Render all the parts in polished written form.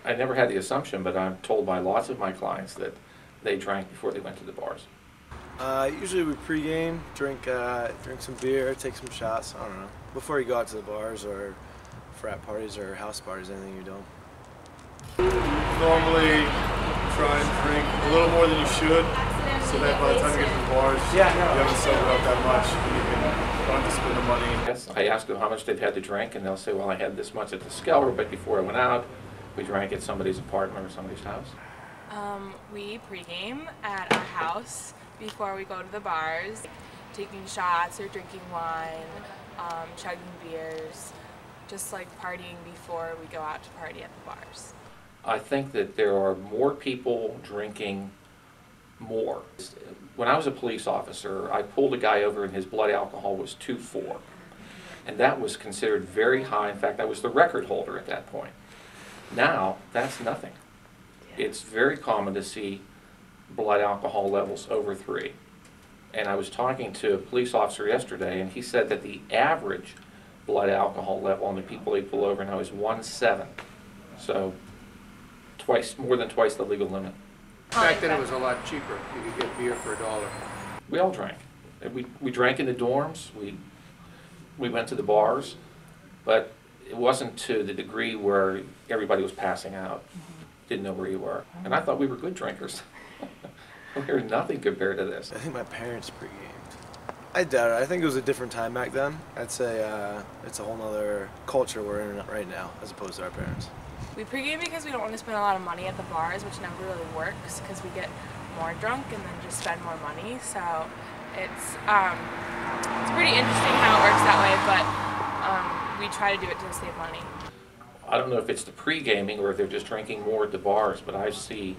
I never had the assumption, but I'm told by lots of my clients that they drank before they went to the bars. Usually we pregame, drink some beer, take some shots, I don't know, before you go out to the bars or frat parties or house parties, anything you're doing. Normally try and drink a little more than you should, so that by the time you get to the bars, you haven't sobered up that much and you can run to spend the money. Yes, I ask them how much they've had to drink, and they'll say, well, I had this much at the Skeller, but before I went out, we drank at somebody's apartment or somebody's house. We pregame at our house before we go to the bars, taking shots or drinking wine, chugging beers, just like partying before we go out to party at the bars. I think that there are more people drinking more. When I was a police officer, I pulled a guy over and his blood alcohol was 2.4. And that was considered very high. In fact, I was the record holder at that point. Now, that's nothing. It's very common to see blood alcohol levels over 3. And I was talking to a police officer yesterday, and he said that the average blood alcohol level on the people they pull over now is 1.7. So more than twice the legal limit. Back then it was a lot cheaper. You could get beer for $1. We all drank. We drank in the dorms. We went to the bars, but it wasn't to the degree where everybody was passing out, didn't know where you were. And I thought we were good drinkers. We were nothing compared to this. I think my parents pre-gamed. I doubt it. I think it was a different time back then. I'd say it's a whole other culture we're in right now as opposed to our parents. We pregame because we don't want to spend a lot of money at the bars, which never really works because we get more drunk and then just spend more money. So it's pretty interesting how it works that way, but we try to do it to save money. I don't know if it's the pre-gaming or if they're just drinking more at the bars, but I see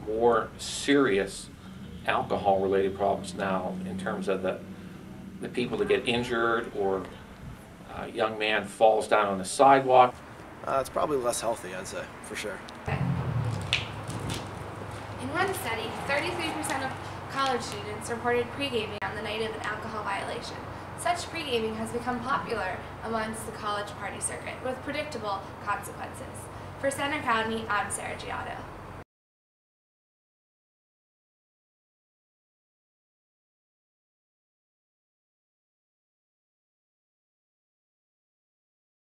more serious alcohol-related problems now in terms of the people that get injured or a young man falls down on the sidewalk. It's probably less healthy, I'd say, for sure. In one study, 33% of college students reported pre-gaming on the night of an alcohol violation. Such pre-gaming has become popular amongst the college party circuit with predictable consequences. For Center County, I'm Sarah Giotto.